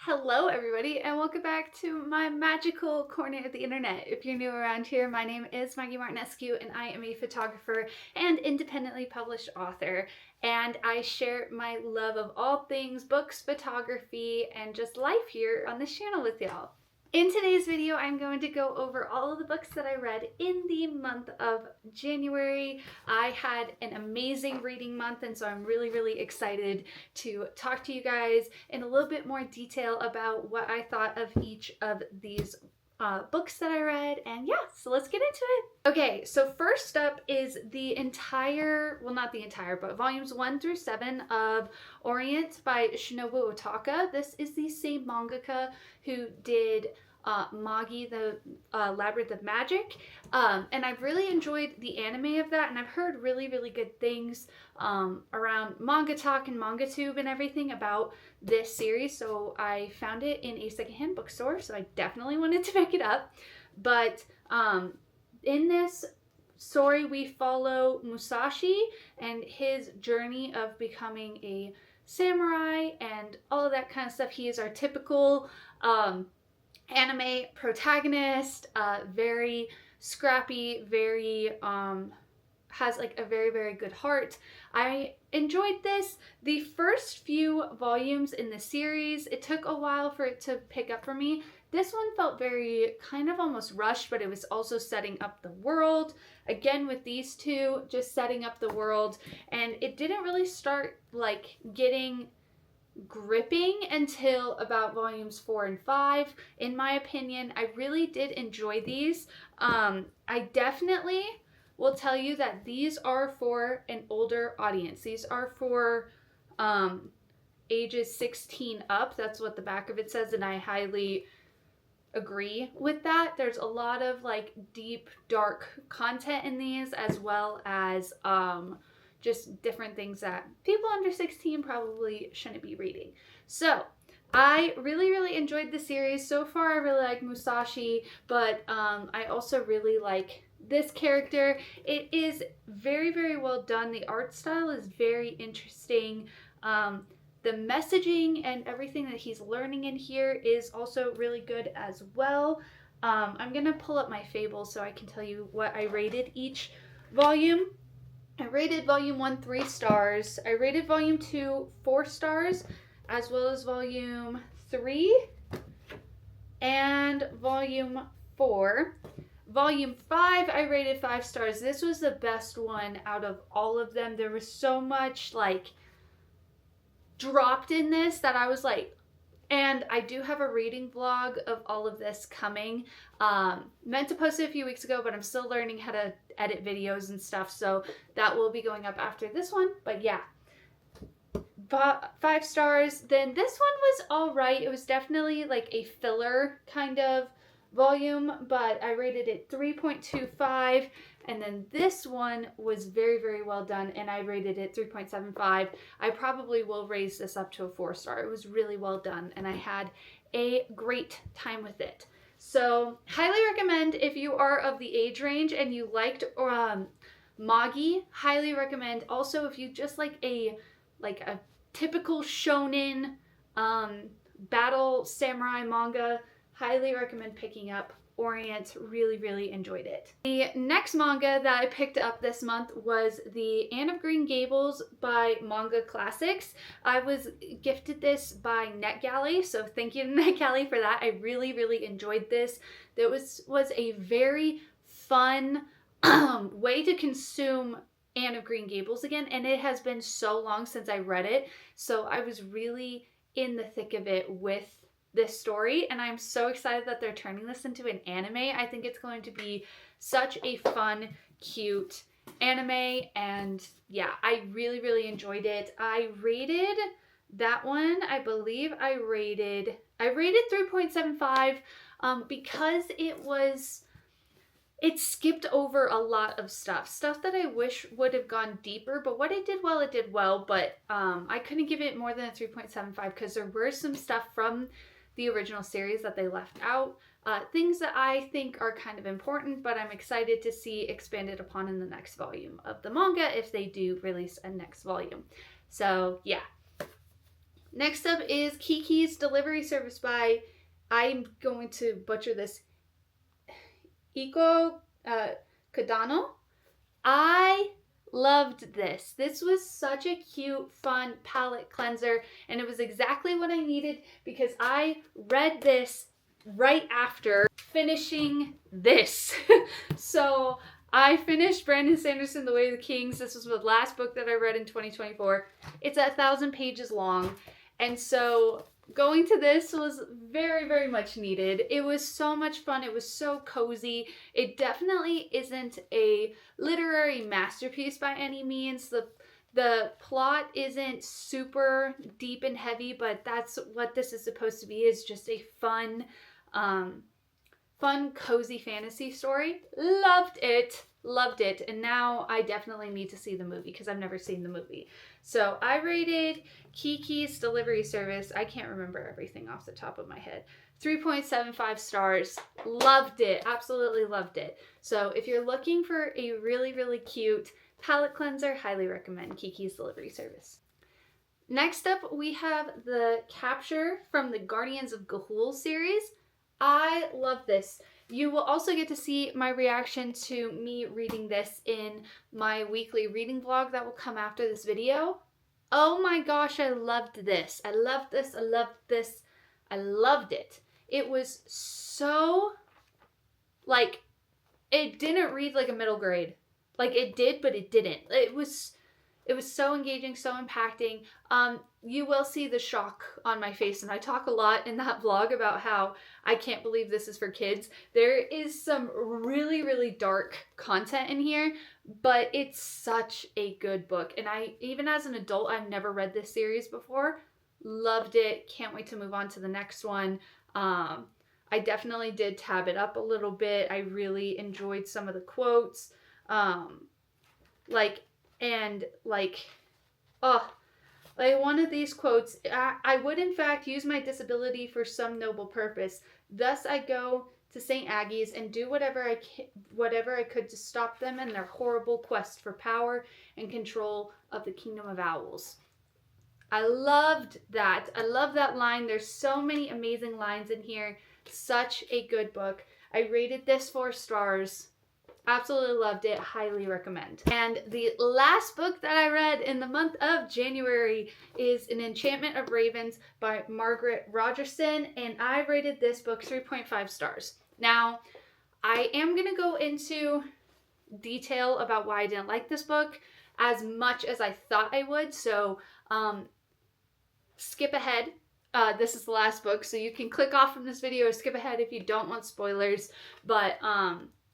Hello everybody and welcome back to my magical corner of the internet. If you're new around here, my name is Maggie Martinescu and I am a photographer and independently published author, and I share my love of all things books, photography, and just life here on this channel with y'all. In today's video, I'm going to go over all of the books that I read in the month of January. I had an amazing reading month, and so I'm really excited to talk to you guys in a little bit more detail about what I thought of each of these books that I read. And yeah, so let's get into it. Okay, so first up is the entire, well, not the entire, but volumes 1 through 7 of Orient by Shinobu Otaka. This is the same mangaka who did Magi, the Labyrinth of Magic, and I've really enjoyed the anime of that, and I've heard really good things around Manga Talk and MangaTube and everything about this series, so I found it in a secondhand bookstore, so I definitely wanted to pick it up. But in this story we follow Musashi and his journey of becoming a samurai and all of that kind of stuff. He is our typical anime protagonist, very scrappy, very has like a very good heart. I enjoyed this. The first few volumes in the series, it took a while for it to pick up for me. This one felt very kind of almost rushed, but it was also setting up the world. Again, with these two, just setting up the world, and it didn't really start like getting gripping until about volumes 4 and 5. In my opinion, I really did enjoy these. I definitely will tell you that these are for an older audience. These are for ages 16 up. That's what the back of it says, and I highly agree with that. There's a lot of like deep, dark content in these, as well as just different things that people under 16 probably shouldn't be reading. So I really enjoyed the series. So far I really like Musashi, but I also really like this character. It is very well done. The art style is very interesting. The messaging and everything that he's learning in here is also really good as well. I'm gonna pull up my Fable so I can tell you what I rated each volume. I rated volume 1 3 stars. I rated volume 2 4 stars, as well as volume 3 and volume 4. Volume 5 I rated 5 stars. This was the best one out of all of them. There was so much like dropped in this that I was like, and I do have a reading vlog of all of this coming. Meant to post it a few weeks ago, but I'm still learning how to edit videos and stuff, so that will be going up after this one. But yeah, 5 stars. Then this one was all right. It was definitely like a filler kind of volume, but I rated it 3.25. And then this one was very well done, and I rated it 3.75. I probably will raise this up to a 4 star. It was really well done, and I had a great time with it. So highly recommend if you are of the age range and you liked Magi. Highly recommend. Also, if you just like a typical shonen battle samurai manga, highly recommend picking up Orient. Really enjoyed it. The next manga that I picked up this month was the Anne of Green Gables by Manga Classics. I was gifted this by NetGalley, so thank you to NetGalley for that. I really enjoyed this. It was a very fun way to consume Anne of Green Gables again, and it has been so long since I read it, so I was really in the thick of it with this story, and I'm so excited that they're turning this into an anime. I think it's going to be such a fun, cute anime, and yeah, I really enjoyed it. I rated that one, I believe I rated 3.75 because it skipped over a lot of stuff that I wish would have gone deeper, but what it did well, but I couldn't give it more than a 3.75 because there were some stuff from the original series that they left out. Things that I think are kind of important, but I'm excited to see expanded upon in the next volume of the manga if they do release a next volume. So yeah. Next up is Kiki's Delivery Service by, I'm going to butcher this, Iko Kadano. I loved this. This was such a cute, fun palette cleanser, and it was exactly what I needed because I read this right after finishing this. So I finished Brandon Sanderson, The Way of the Kings. This was the last book that I read in 2024. It's 1,000 pages long, and so going to this was very, very much needed. It was so much fun. It was so cozy. It definitely isn't a literary masterpiece by any means. The plot isn't super deep and heavy, but that's what this is supposed to be, is just a fun, cozy fantasy story. Loved it. Loved it. And now I definitely need to see the movie because I've never seen the movie. So I rated Kiki's Delivery Service, I can't remember everything off the top of my head, 3.75 stars. Loved it. Absolutely loved it. So if you're looking for a really, really cute palette cleanser, highly recommend Kiki's Delivery Service. Next up, we have the Capture from the Guardians of Ga'Hoole series. I love this. You will also get to see my reaction to me reading this in my weekly reading vlog that will come after this video. Oh my gosh, I loved this. I loved this. I loved this. I loved it. It was so, like, it didn't read like a middle grade. Like, it did, but it didn't. It was so engaging, so impacting. You will see the shock on my face, and I talk a lot in that vlog about how I can't believe this is for kids. There is some really, really dark content in here, but it's such a good book. And even as an adult, I've never read this series before. Loved it. Can't wait to move on to the next one. I definitely did tab it up a little bit. I really enjoyed some of the quotes. One of these quotes, I would in fact use my disability for some noble purpose. Thus I go to St. Aggie's and do whatever I could to stop them in their horrible quest for power and control of the Kingdom of Owls. I loved that. I love that line. There's so many amazing lines in here. Such a good book. I rated this 4 stars. Absolutely loved it. Highly recommend. And the last book that I read in the month of January is An Enchantment of Ravens by Margaret Rogerson, and I rated this book 3.5 stars. Now, I am going to go into detail about why I didn't like this book as much as I thought I would, so skip ahead. This is the last book, so you can click off from this video or skip ahead if you don't want spoilers, but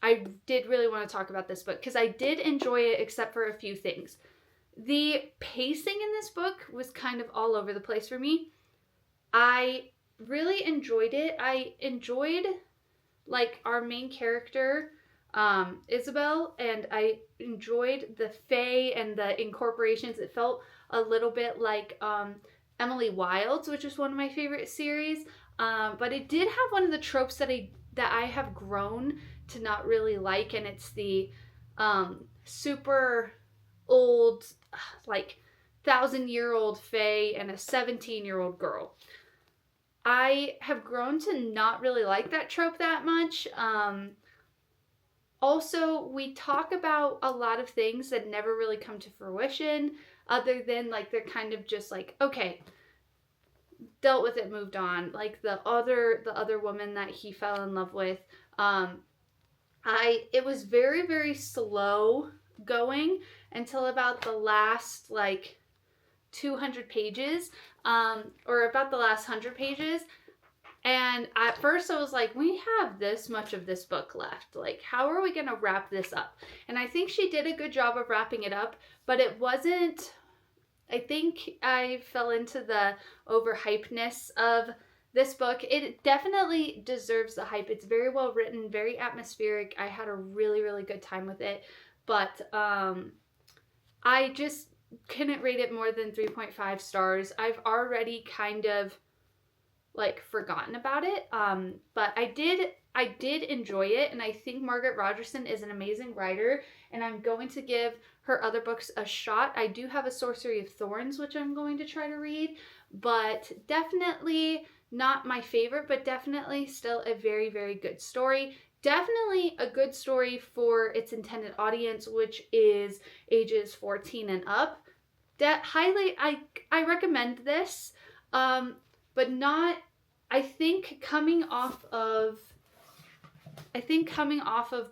I did really want to talk about this book because I did enjoy it except for a few things. The pacing in this book was kind of all over the place for me. I really enjoyed it. I enjoyed, like, our main character, Isabel, and I enjoyed the Fae and the incorporations. It felt a little bit like Emily Wilds, which is one of my favorite series, but it did have one of the tropes that I have grown to not really like, and it's the super old, like 1,000-year-old fae and a 17-year-old girl. I have grown to not really like that trope that much. Also, we talk about a lot of things that never really come to fruition, other than, like, they're kind of just like, okay, dealt with it, moved on. Like the other woman that he fell in love with, it was very, very slow going until about the last, like, 200 pages, or about the last 100 pages. And at first I was like, we have this much of this book left. Like, how are we going to wrap this up? And I think she did a good job of wrapping it up, but it wasn't, I think I fell into the overhypeness of this book. It definitely deserves the hype. It's very well written, very atmospheric. I had a really, really good time with it, but I just couldn't rate it more than 3.5 stars. I've already kind of, like, forgotten about it, but I did I did enjoy it, and I think Margaret Rogerson is an amazing writer, and I'm going to give her other books a shot. I do have A Sorcery of Thorns, which I'm going to try to read, but definitely not my favorite, but definitely still a very, very good story. Definitely a good story for its intended audience, which is ages 14 and up. I recommend this, but not. I think coming off of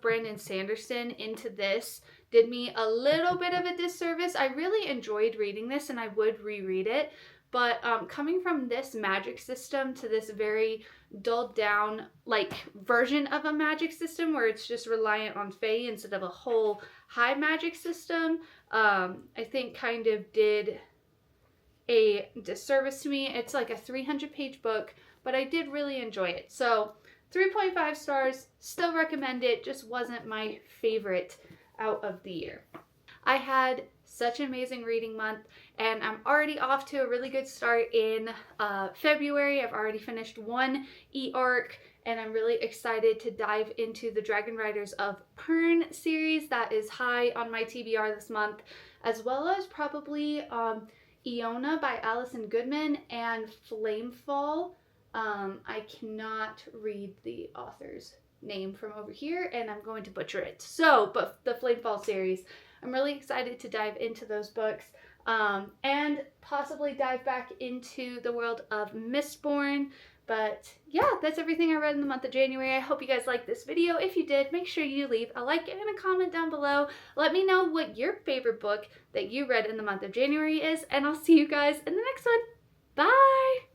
Brandon Sanderson into this did me a little bit of a disservice. I really enjoyed reading this, and I would reread it. But coming from this magic system to this very dulled down like version of a magic system where it's just reliant on Fae instead of a whole high magic system, I think kind of did a disservice to me. It's like a 300-page book, but I did really enjoy it. So 3.5 stars, still recommend it, just wasn't my favorite out of the year. I had such an amazing reading month, and I'm already off to a really good start in February. I've already finished one e-arc, and I'm really excited to dive into the Dragon Riders of Pern series that is high on my TBR this month, as well as probably Iona by Alison Goodman and Flamefall. I cannot read the author's name from over here, and I'm going to butcher it. So, but the Flamefall series, I'm really excited to dive into those books, and possibly dive back into the world of Mistborn. But yeah, that's everything I read in the month of January. I hope you guys liked this video. If you did, make sure you leave a like and a comment down below. Let me know what your favorite book that you read in the month of January is, and I'll see you guys in the next one. Bye!